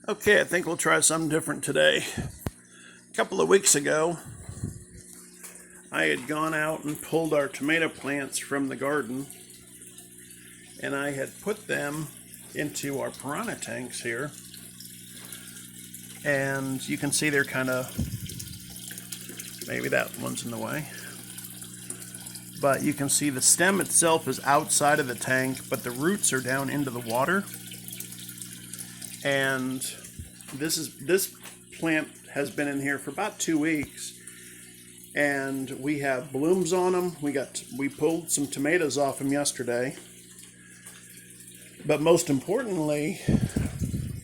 Okay, I think we'll try something different today. A couple of weeks ago, I had gone out and pulled our tomato plants from the garden, and I had put them into our Piranha tanks here. And you can see they're kind of, maybe that one's in the way. But you can see the stem itself is outside of the tank, but the roots are down into the water. And this plant has been in here for about 2 weeks, and we have blooms on them. We pulled some tomatoes off them yesterday, but most importantly,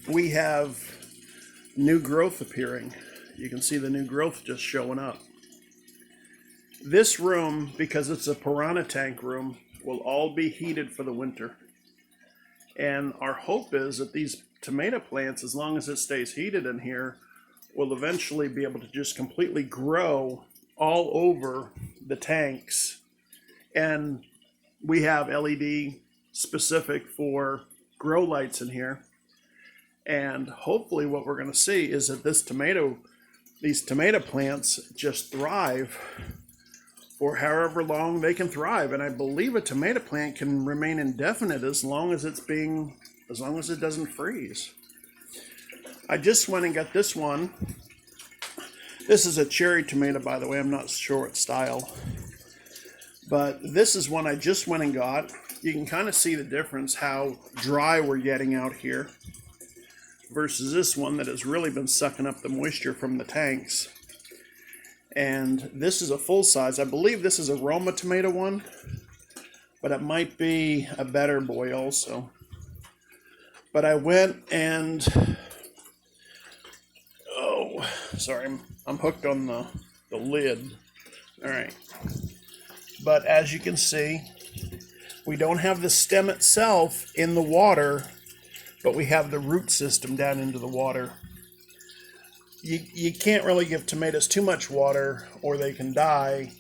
we have new growth appearing. You can see the new growth just showing up. This room, because it's a Piranha tank room, will all be heated for the winter. And our hope is that these tomato plants, as long as it stays heated in here, will eventually be able to just completely grow all over the tanks. And we have LED specific for grow lights in here. And hopefully what we're going to see is that these tomato plants just thrive for however long they can thrive. And I believe a tomato plant can remain indefinite as long as it doesn't freeze. I just went and got this one. This is a cherry tomato, by the way. I'm not sure what style. But this is one I just went and got. You can kind of see the difference, how dry we're getting out here versus this one that has really been sucking up the moisture from the tanks. And this is a full size. I believe this is a Roma tomato one, but it might be a Better Boy also. But I went and, oh, sorry, I'm hooked on the lid. All right. But as you can see, we don't have the stem itself in the water, but we have the root system down into the water. You can't really give tomatoes too much water or they can die,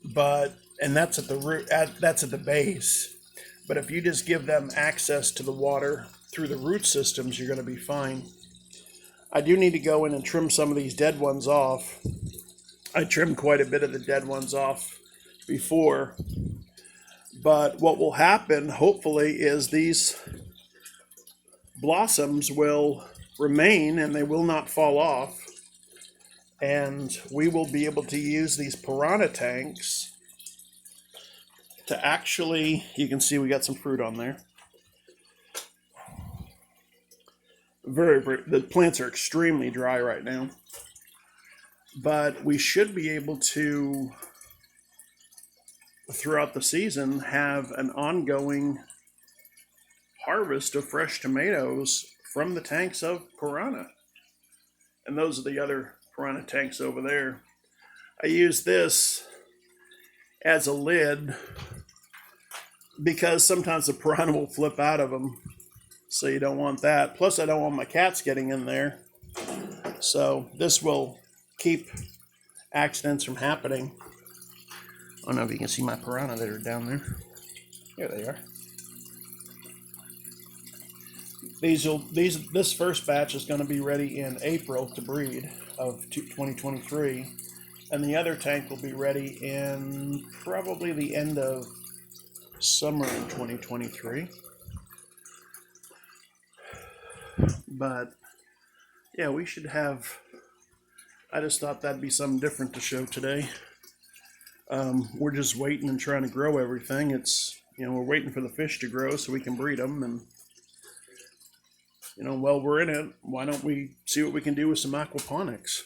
and that's at the root, that's at the base. But if you just give them access to the water through the root systems, you're going to be fine. I do need to go in and trim some of these dead ones off. I trimmed quite a bit of the dead ones off before. But what will happen, hopefully, is these blossoms will remain and they will not fall off. And we will be able to use these Piranha tanks to actually, you can see we got some fruit on there. The plants are extremely dry right now. But we should be able to, throughout the season, have an ongoing harvest of fresh tomatoes from the tanks of Piranha. And those are the other Piranha tanks over there. I use this as a lid because sometimes the Piranha will flip out of them. So you don't want that. Plus I don't want my cats getting in there. So this will keep accidents from happening. I don't know if you can see my Piranha that are down there. Here they are. This first batch is going to be ready in April to breed of 2023, and the other tank will be ready in probably the end of summer in 2023. But yeah, we should have. I just thought that'd be something different to show today. We're just waiting and trying to grow everything. We're waiting for the fish to grow so we can breed them, and while we're in it, why don't we see what we can do with some aquaponics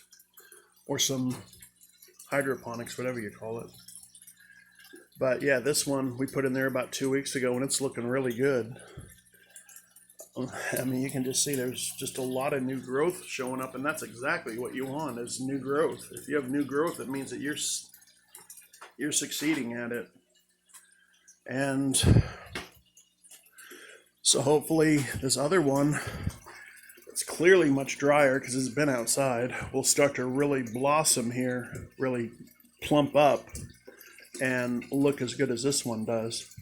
or some hydroponics, whatever you call it. But yeah, this one we put in there about 2 weeks ago, and it's looking really good. I mean, you can just see there's just a lot of new growth showing up, and that's exactly what you want, is new growth. If you have new growth, it means that you're succeeding at it. And so hopefully this other one, it's clearly much drier because it's been outside, will start to really blossom here, really plump up and look as good as this one does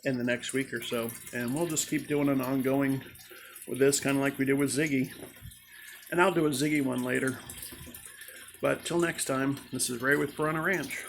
in the next week or so. And we'll just keep doing an ongoing with this, kind of like we did with Ziggy. And I'll do a Ziggy one later. But till next time, this is Ray with Piranha Ranch.